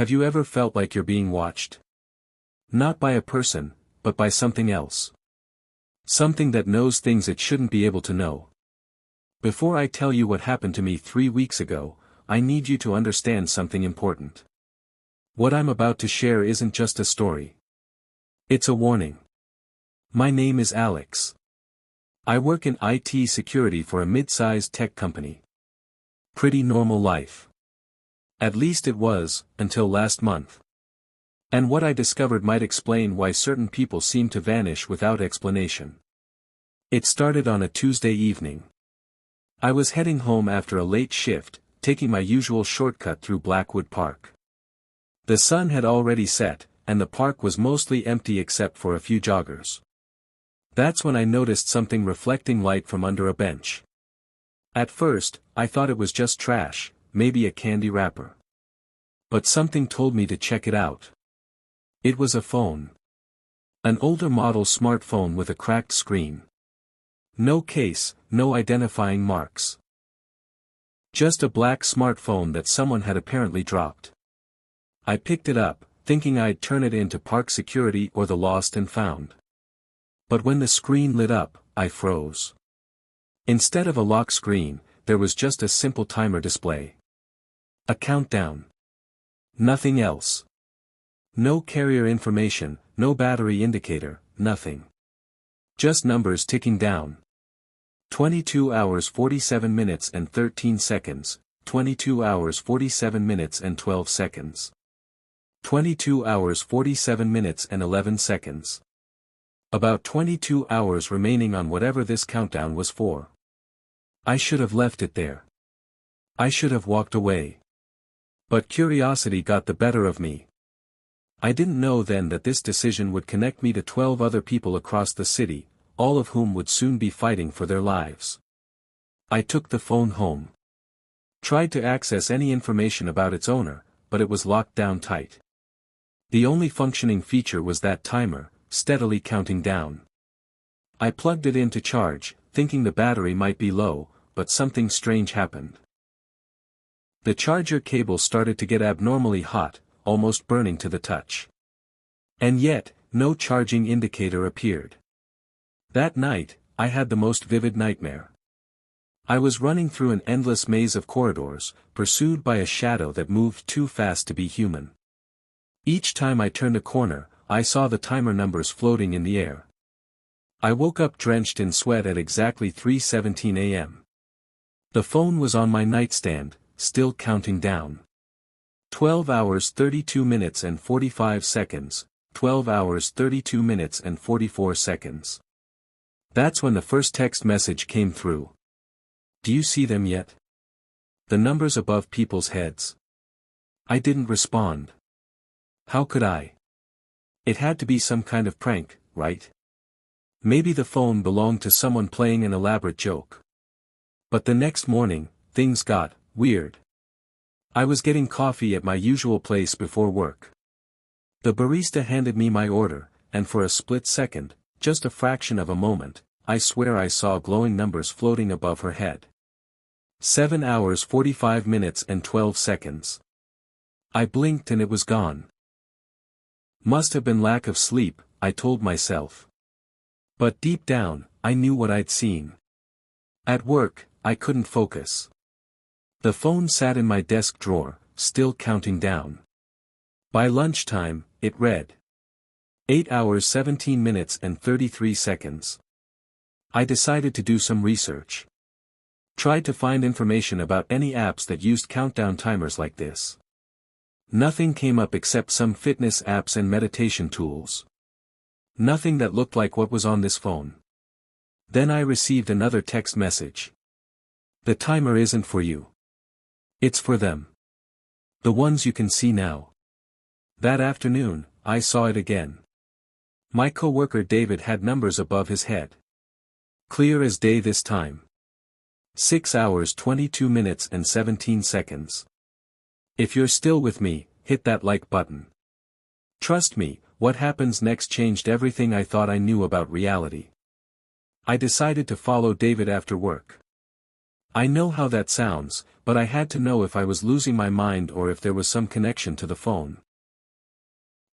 Have you ever felt like you're being watched? Not by a person, but by something else. Something that knows things it shouldn't be able to know. Before I tell you what happened to me 3 weeks ago, I need you to understand something important. What I'm about to share isn't just a story. It's a warning. My name is Alex. I work in IT security for a mid-sized tech company. Pretty normal life. At least it was, until last month. And what I discovered might explain why certain people seem to vanish without explanation. It started on a Tuesday evening. I was heading home after a late shift, taking my usual shortcut through Blackwood Park. The sun had already set, and the park was mostly empty except for a few joggers. That's when I noticed something reflecting light from under a bench. At first, I thought it was just trash, maybe a candy wrapper. But something told me to check it out. It was a phone. An older model smartphone with a cracked screen. No case, no identifying marks. Just a black smartphone that someone had apparently dropped. I picked it up, thinking I'd turn it into park security or the lost and found. But when the screen lit up, I froze. Instead of a lock screen, there was just a simple timer display. A countdown. Nothing else. No carrier information, no battery indicator, nothing. Just numbers ticking down. 22 hours 47 minutes and 13 seconds, 22 hours 47 minutes and 12 seconds. 22 hours 47 minutes and 11 seconds. About 22 hours remaining on whatever this countdown was for. I should have left it there. I should have walked away. But curiosity got the better of me. I didn't know then that this decision would connect me to 12 other people across the city, all of whom would soon be fighting for their lives. I took the phone home. Tried to access any information about its owner, but it was locked down tight. The only functioning feature was that timer, steadily counting down. I plugged it in to charge, thinking the battery might be low, but something strange happened. The charger cable started to get abnormally hot, almost burning to the touch. And yet, no charging indicator appeared. That night, I had the most vivid nightmare. I was running through an endless maze of corridors, pursued by a shadow that moved too fast to be human. Each time I turned a corner, I saw the timer numbers floating in the air. I woke up drenched in sweat at exactly 3:17 a.m. The phone was on my nightstand, still counting down. 12 hours 32 minutes and 45 seconds, 12 hours 32 minutes and 44 seconds. That's when the first text message came through. Do you see them yet? The numbers above people's heads. I didn't respond. How could I? It had to be some kind of prank, right? Maybe the phone belonged to someone playing an elaborate joke. But the next morning, things got weird. I was getting coffee at my usual place before work. The barista handed me my order, and for a split second, just a fraction of a moment, I swear I saw glowing numbers floating above her head. 7 hours 45 minutes and 12 seconds. I blinked and it was gone. Must have been lack of sleep, I told myself. But deep down, I knew what I'd seen. At work, I couldn't focus. The phone sat in my desk drawer, still counting down. By lunchtime, it read 8 hours 17 minutes and 33 seconds. I decided to do some research. Tried to find information about any apps that used countdown timers like this. Nothing came up except some fitness apps and meditation tools. Nothing that looked like what was on this phone. Then I received another text message. The timer isn't for you. It's for them. The ones you can see now. That afternoon, I saw it again. My coworker David had numbers above his head. Clear as day this time. 6 hours 22 minutes and 17 seconds. If you're still with me, hit that like button. Trust me, what happens next changed everything I thought I knew about reality. I decided to follow David after work. I know how that sounds, but I had to know if I was losing my mind or if there was some connection to the phone.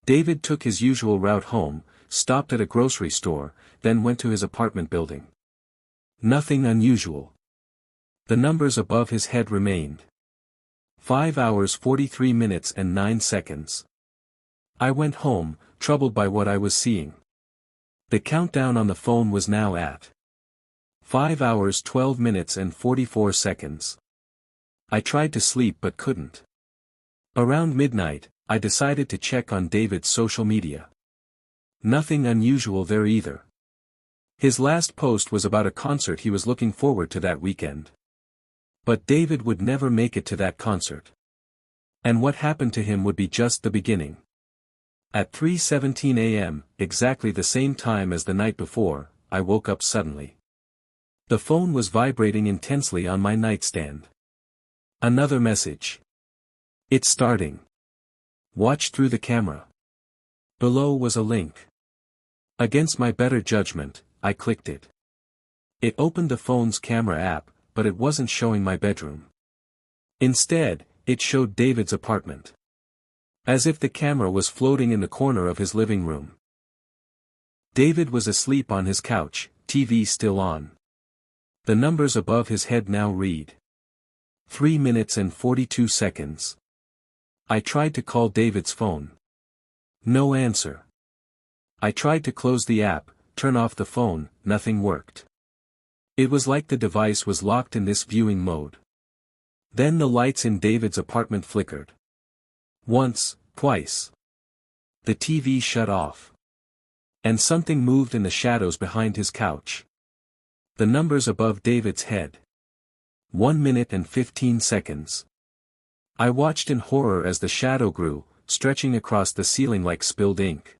David took his usual route home, stopped at a grocery store, then went to his apartment building. Nothing unusual. The numbers above his head remained. 5 hours 43 minutes and 9 seconds. I went home, troubled by what I was seeing. The countdown on the phone was now at 5 hours 12 minutes and 44 seconds. I tried to sleep but couldn't. Around midnight, I decided to check on David's social media. Nothing unusual there either. His last post was about a concert he was looking forward to that weekend. But David would never make it to that concert. And what happened to him would be just the beginning. At 3:17 a.m., exactly the same time as the night before, I woke up suddenly. The phone was vibrating intensely on my nightstand. Another message. It's starting. Watch through the camera. Below was a link. Against my better judgment, I clicked it. It opened the phone's camera app, but it wasn't showing my bedroom. Instead, it showed David's apartment. As if the camera was floating in the corner of his living room. David was asleep on his couch, TV still on. The numbers above his head now read 3 minutes and 42 seconds. I tried to call David's phone. No answer. I tried to close the app, turn off the phone, nothing worked. It was like the device was locked in this viewing mode. Then the lights in David's apartment flickered. Once, twice. The TV shut off. And something moved in the shadows behind his couch. The numbers above David's head. 1 minute and 15 seconds. I watched in horror as the shadow grew, stretching across the ceiling like spilled ink.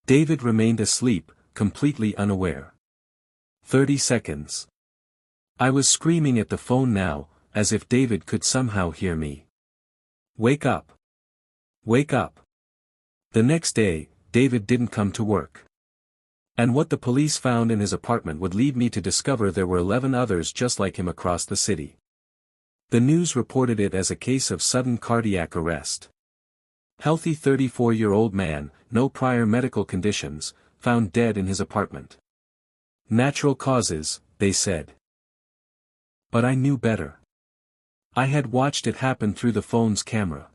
David remained asleep, completely unaware. 30 seconds. I was screaming at the phone now, as if David could somehow hear me. Wake up. Wake up. The next day, David didn't come to work. And what the police found in his apartment would lead me to discover there were 11 others just like him across the city. The news reported it as a case of sudden cardiac arrest. Healthy 34-year-old man, no prior medical conditions, found dead in his apartment. Natural causes, they said. But I knew better. I had watched it happen through the phone's camera.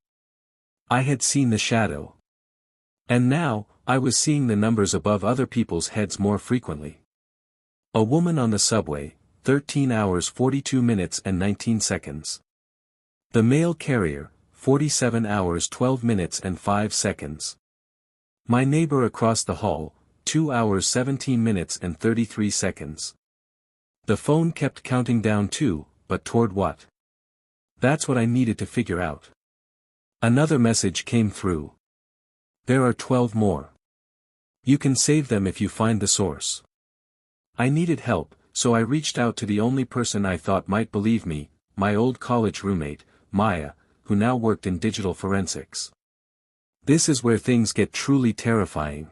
I had seen the shadow. And now, I was seeing the numbers above other people's heads more frequently. A woman on the subway, 13 hours 42 minutes and 19 seconds. The mail carrier, 47 hours 12 minutes and 5 seconds. My neighbor across the hall, 2 hours 17 minutes and 33 seconds. The phone kept counting down too, but toward what? That's what I needed to figure out. Another message came through. There are 12 more. You can save them if you find the source. I needed help, so I reached out to the only person I thought might believe me, my old college roommate, Maya, who now worked in digital forensics. This is where things get truly terrifying.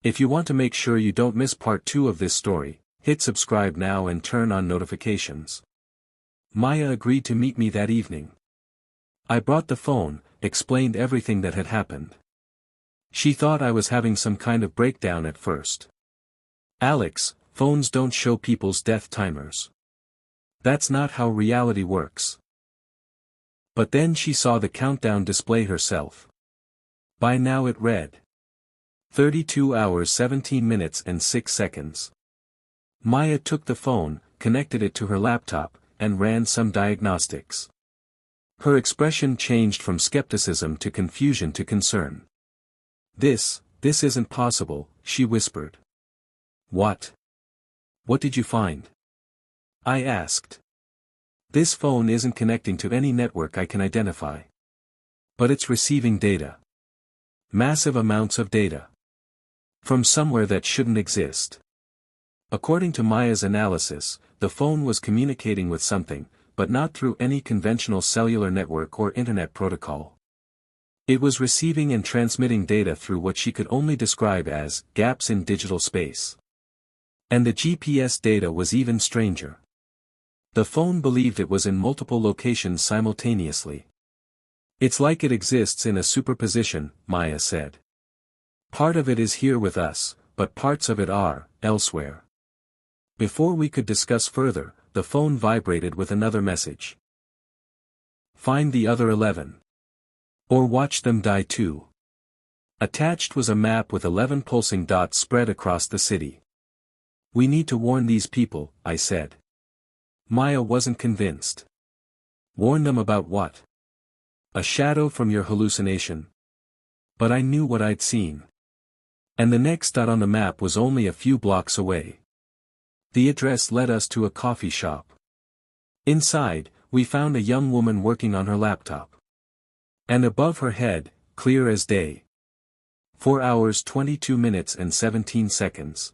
If you want to make sure you don't miss part 2 of this story, hit subscribe now and turn on notifications. Maya agreed to meet me that evening. I brought the phone, explained everything that had happened. She thought I was having some kind of breakdown at first. Alex, phones don't show people's death timers. That's not how reality works. But then she saw the countdown display herself. By now it read 32 hours 17 minutes and 6 seconds. Maya took the phone, connected it to her laptop, and ran some diagnostics. Her expression changed from skepticism to confusion to concern. This isn't possible, she whispered. What? What did you find? I asked. This phone isn't connecting to any network I can identify. But it's receiving data. Massive amounts of data. From somewhere that shouldn't exist. According to Maya's analysis, the phone was communicating with something, but not through any conventional cellular network or internet protocol. It was receiving and transmitting data through what she could only describe as gaps in digital space. And the GPS data was even stranger. The phone believed it was in multiple locations simultaneously. It's like it exists in a superposition, Maya said. Part of it is here with us, but parts of it are elsewhere. Before we could discuss further, the phone vibrated with another message. Find the other 11. Or watch them die too. Attached was a map with 11 pulsing dots spread across the city. We need to warn these people, I said. Maya wasn't convinced. Warn them about what? A shadow from your hallucination. But I knew what I'd seen. And the next dot on the map was only a few blocks away. The address led us to a coffee shop. Inside, we found a young woman working on her laptop. And above her head, clear as day. 4 hours 22 minutes and 17 seconds.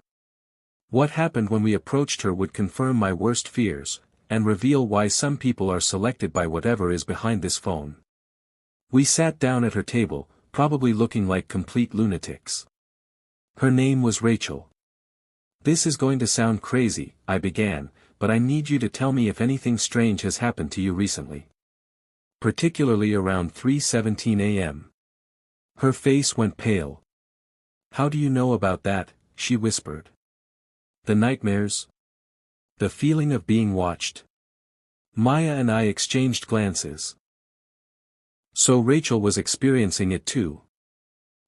What happened when we approached her would confirm my worst fears, and reveal why some people are selected by whatever is behind this phone. We sat down at her table, probably looking like complete lunatics. Her name was Rachel. This is going to sound crazy, I began, but I need you to tell me if anything strange has happened to you recently. Particularly around 3:17 a.m. Her face went pale. How do you know about that? She whispered. The nightmares? The feeling of being watched. Maya and I exchanged glances. So Rachel was experiencing it too.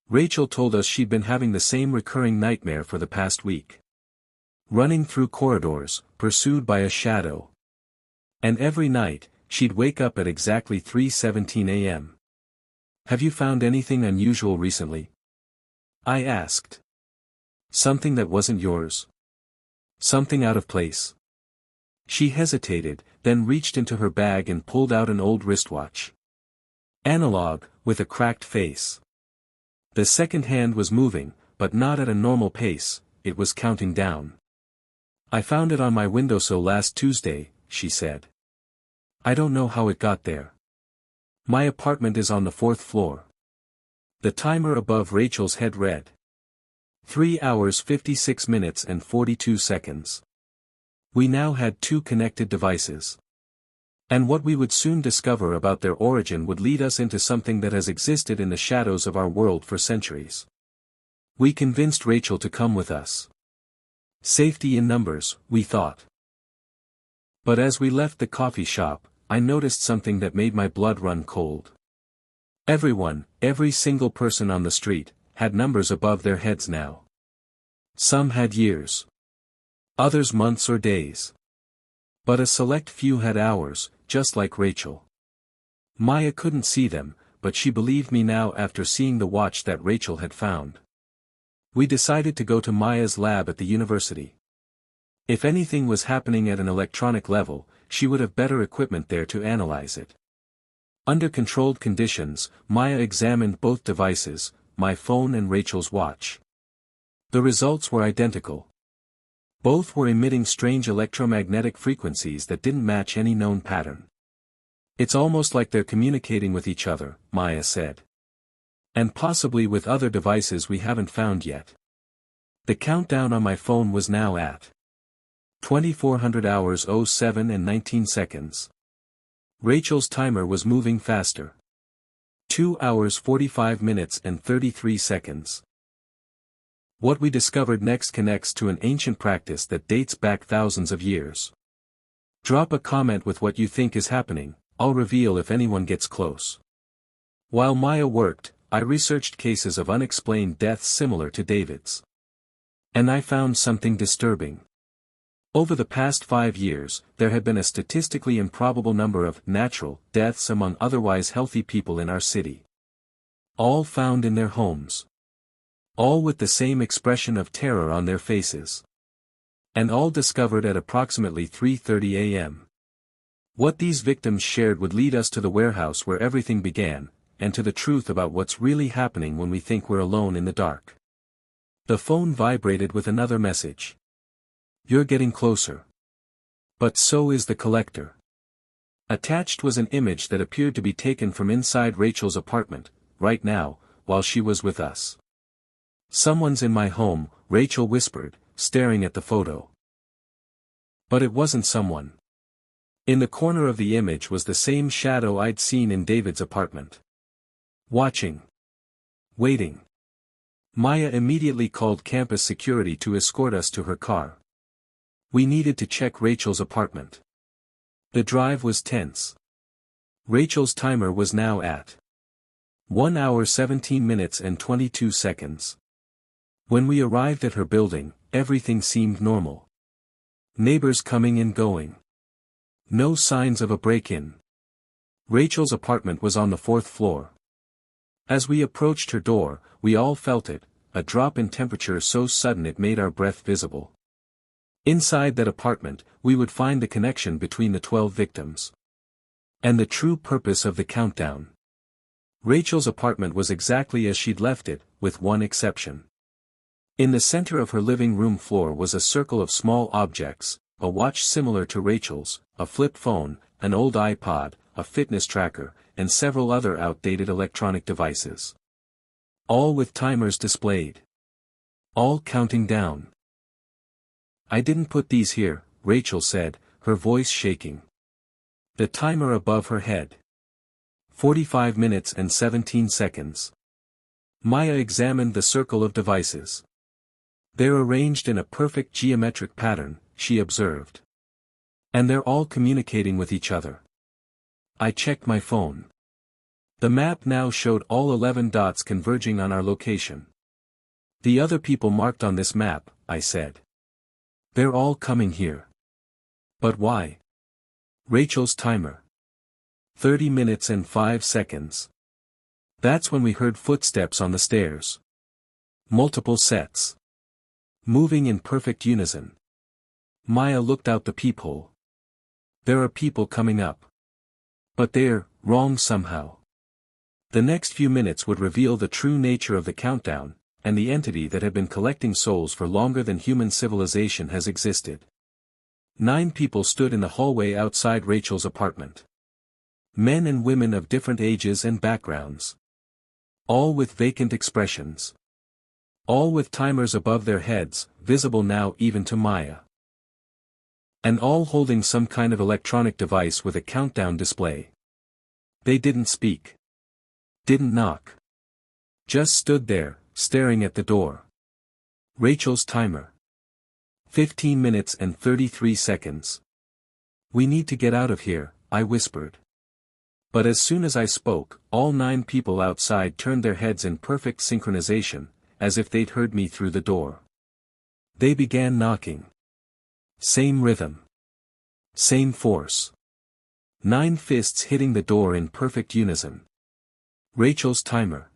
Rachel told us she'd been having the same recurring nightmare for the past week. Running through corridors, pursued by a shadow. And every night, she'd wake up at exactly 3:17 a.m. Have you found anything unusual recently? I asked. Something that wasn't yours? Something out of place? She hesitated, then reached into her bag and pulled out an old wristwatch. Analog, with a cracked face. The second hand was moving, but not at a normal pace, it was counting down. I found it on my windowsill last Tuesday, she said. I don't know how it got there. My apartment is on the 4th floor. The timer above Rachel's head read. 3 hours 56 minutes and 42 seconds. We now had 2 connected devices. And what we would soon discover about their origin would lead us into something that has existed in the shadows of our world for centuries. We convinced Rachel to come with us. Safety in numbers, we thought. But as we left the coffee shop, I noticed something that made my blood run cold. Everyone, every single person on the street, had numbers above their heads now. Some had years. Others months or days. But a select few had hours, just like Rachel. Maya couldn't see them, but she believed me now after seeing the watch that Rachel had found. We decided to go to Maya's lab at the university. If anything was happening at an electronic level, she would have better equipment there to analyze it. Under controlled conditions, Maya examined both devices, my phone and Rachel's watch. The results were identical. Both were emitting strange electromagnetic frequencies that didn't match any known pattern. It's almost like they're communicating with each other, Maya said. And possibly with other devices we haven't found yet. The countdown on my phone was now at 2400 hours 07 and 19 seconds. Rachel's timer was moving faster. 2 hours 45 minutes and 33 seconds. What we discovered next connects to an ancient practice that dates back thousands of years. Drop a comment with what you think is happening, I'll reveal if anyone gets close. While Maya worked, I researched cases of unexplained deaths similar to David's. And I found something disturbing. Over the past 5 years, there had been a statistically improbable number of natural deaths among otherwise healthy people in our city. All found in their homes. All with the same expression of terror on their faces. And all discovered at approximately 3:30 a.m. What these victims shared would lead us to the warehouse where everything began, and to the truth about what's really happening when we think we're alone in the dark. The phone vibrated with another message. You're getting closer. But so is the collector. Attached was an image that appeared to be taken from inside Rachel's apartment, right now, while she was with us. Someone's in my home, Rachel whispered, staring at the photo. But it wasn't someone. In the corner of the image was the same shadow I'd seen in David's apartment. Watching. Waiting. Maya immediately called campus security to escort us to her car. We needed to check Rachel's apartment. The drive was tense. Rachel's timer was now at 1 hour 17 minutes and 22 seconds. When we arrived at her building, everything seemed normal. Neighbors coming and going. No signs of a break-in. Rachel's apartment was on the 4th floor. As we approached her door, we all felt it, a drop in temperature so sudden it made our breath visible. Inside that apartment, we would find the connection between the 12 victims. And the true purpose of the countdown. Rachel's apartment was exactly as she'd left it, with one exception. In the center of her living room floor was a circle of small objects, a watch similar to Rachel's, a flip phone, an old iPod, a fitness tracker, and several other outdated electronic devices. All with timers displayed. All counting down. "I didn't put these here," Rachel said, her voice shaking. The timer above her head. 45 minutes and 17 seconds. Maya examined the circle of devices. "They're arranged in a perfect geometric pattern," she observed. "And they're all communicating with each other." I checked my phone. The map now showed all 11 dots converging on our location. "The other people marked on this map," I said. "They're all coming here." "But why?" Rachel's timer. 30 minutes and 5 seconds. That's when we heard footsteps on the stairs. Multiple sets. Moving in perfect unison. Maya looked out the peephole. "There are people coming up. But they're wrong somehow." The next few minutes would reveal the true nature of the countdown, and the entity that had been collecting souls for longer than human civilization has existed. 9 people stood in the hallway outside Rachel's apartment. Men and women of different ages and backgrounds. All with vacant expressions. All with timers above their heads, visible now even to Maya. And all holding some kind of electronic device with a countdown display. They didn't speak. Didn't knock. Just stood there, staring at the door. Rachel's timer. 15 minutes and 33 seconds. "We need to get out of here," I whispered. But as soon as I spoke, all 9 people outside turned their heads in perfect synchronization, as if they'd heard me through the door. They began knocking. Same rhythm. Same force. 9 fists hitting the door in perfect unison. Rachel's timer.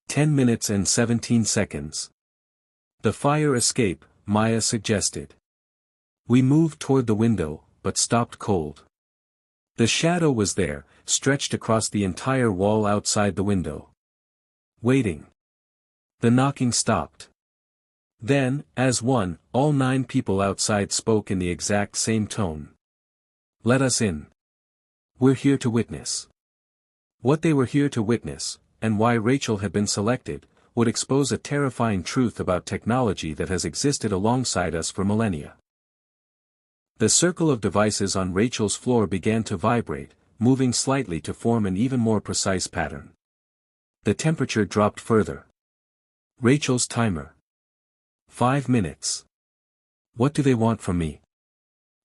10 minutes and 17 seconds. "The fire escape," Maya suggested. We moved toward the window, but stopped cold. The shadow was there, stretched across the entire wall outside the window. Waiting. The knocking stopped. Then, as one, all 9 people outside spoke in the exact same tone. "Let us in. We're here to witness." What they were here to witness, and why Rachel had been selected, would expose a terrifying truth about technology that has existed alongside us for millennia. The circle of devices on Rachel's floor began to vibrate, moving slightly to form an even more precise pattern. The temperature dropped further. Rachel's timer. 5 minutes. "What do they want from me?"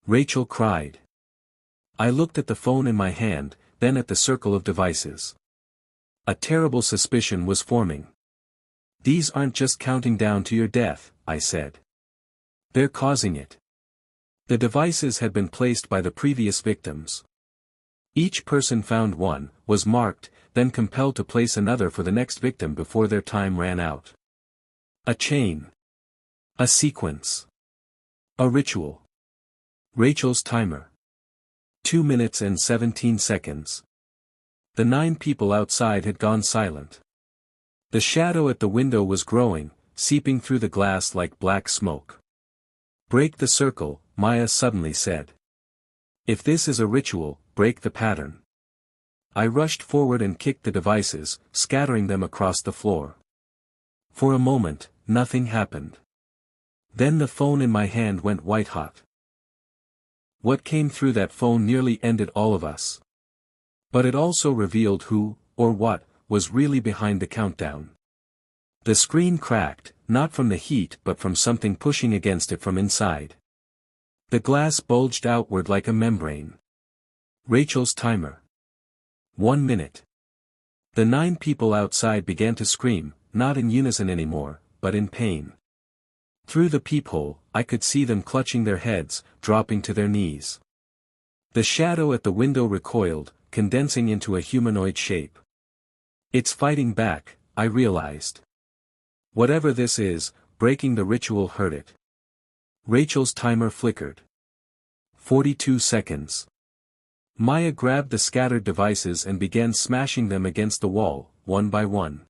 Rachel cried. I looked at the phone in my hand, then at the circle of devices. A terrible suspicion was forming. "These aren't just counting down to your death," I said. "They're causing it." The devices had been placed by the previous victims. Each person found one, was marked, then compelled to place another for the next victim before their time ran out. A chain. A sequence. A ritual. Rachel's timer. 2 minutes and 17 seconds. The 9 people outside had gone silent. The shadow at the window was growing, seeping through the glass like black smoke. "Break the circle," Maya suddenly said. "If this is a ritual, break the pattern." I rushed forward and kicked the devices, scattering them across the floor. For a moment, nothing happened. Then the phone in my hand went white-hot. What came through that phone nearly ended all of us. But it also revealed who, or what, was really behind the countdown. The screen cracked, not from the heat but from something pushing against it from inside. The glass bulged outward like a membrane. Rachel's timer. 1 minute. The 9 people outside began to scream, not in unison anymore, but in pain. Through the peephole, I could see them clutching their heads, dropping to their knees. The shadow at the window recoiled, condensing into a humanoid shape. It's fighting back, I realized. Whatever this is, breaking the ritual hurt it. Rachel's timer flickered. 42 seconds. Maya grabbed the scattered devices and began smashing them against the wall, one by one.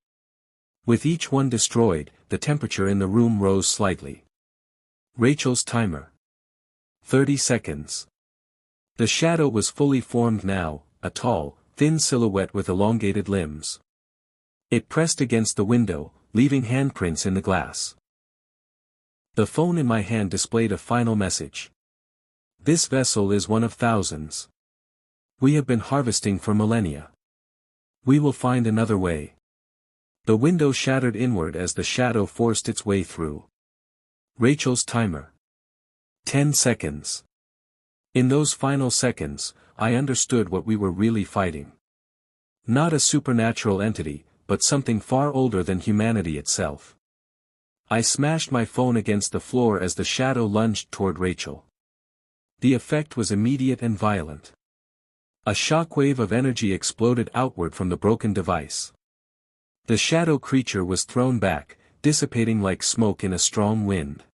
With each one destroyed, the temperature in the room rose slightly. Rachel's timer. 30 seconds. The shadow was fully formed now, a tall, thin silhouette with elongated limbs. It pressed against the window, leaving handprints in the glass. The phone in my hand displayed a final message. This vessel is one of thousands. We have been harvesting for millennia. We will find another way. The window shattered inward as the shadow forced its way through. Rachel's timer. 10 seconds. In those final seconds, I understood what we were really fighting. Not a supernatural entity, but something far older than humanity itself. I smashed my phone against the floor as the shadow lunged toward Rachel. The effect was immediate and violent. A shockwave of energy exploded outward from the broken device. The shadow creature was thrown back, dissipating like smoke in a strong wind.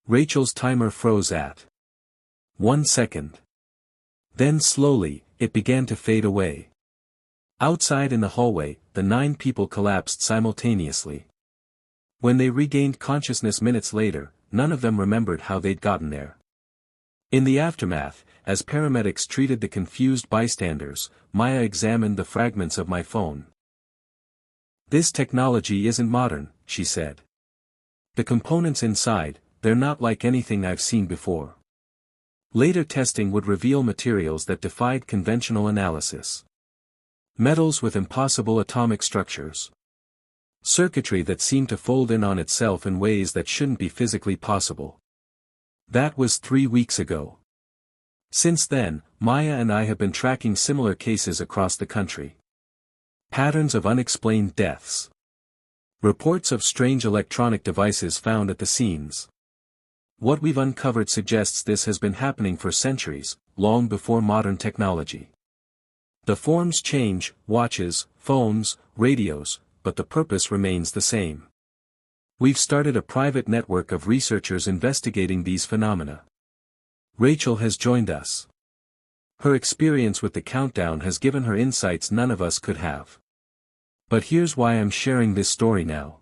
Rachel's timer froze at 1 second. Then slowly, it began to fade away. Outside in the hallway, the 9 people collapsed simultaneously. When they regained consciousness minutes later, none of them remembered how they'd gotten there. In the aftermath, as paramedics treated the confused bystanders, Maya examined the fragments of my phone. "This technology isn't modern," she said. "The components inside, they're not like anything I've seen before." Later testing would reveal materials that defied conventional analysis. Metals with impossible atomic structures. Circuitry that seemed to fold in on itself in ways that shouldn't be physically possible. That was 3 weeks ago. Since then, Maya and I have been tracking similar cases across the country. Patterns of unexplained deaths. Reports of strange electronic devices found at the scenes. What we've uncovered suggests this has been happening for centuries, long before modern technology. The forms change, watches, phones, radios, but the purpose remains the same. We've started a private network of researchers investigating these phenomena. Rachel has joined us. Her experience with the countdown has given her insights none of us could have. But here's why I'm sharing this story now.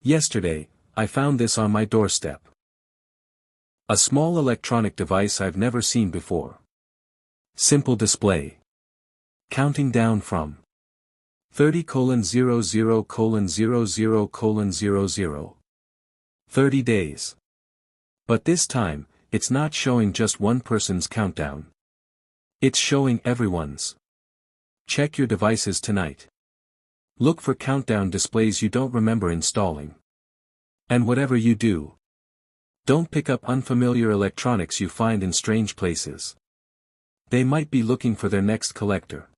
Yesterday, I found this on my doorstep. A small electronic device I've never seen before. Simple display. Counting down from 30:00:00:00. 30 days. But this time, it's not showing just one person's countdown. It's showing everyone's. Check your devices tonight. Look for countdown displays you don't remember installing. And whatever you do, don't pick up unfamiliar electronics you find in strange places. They might be looking for their next collector.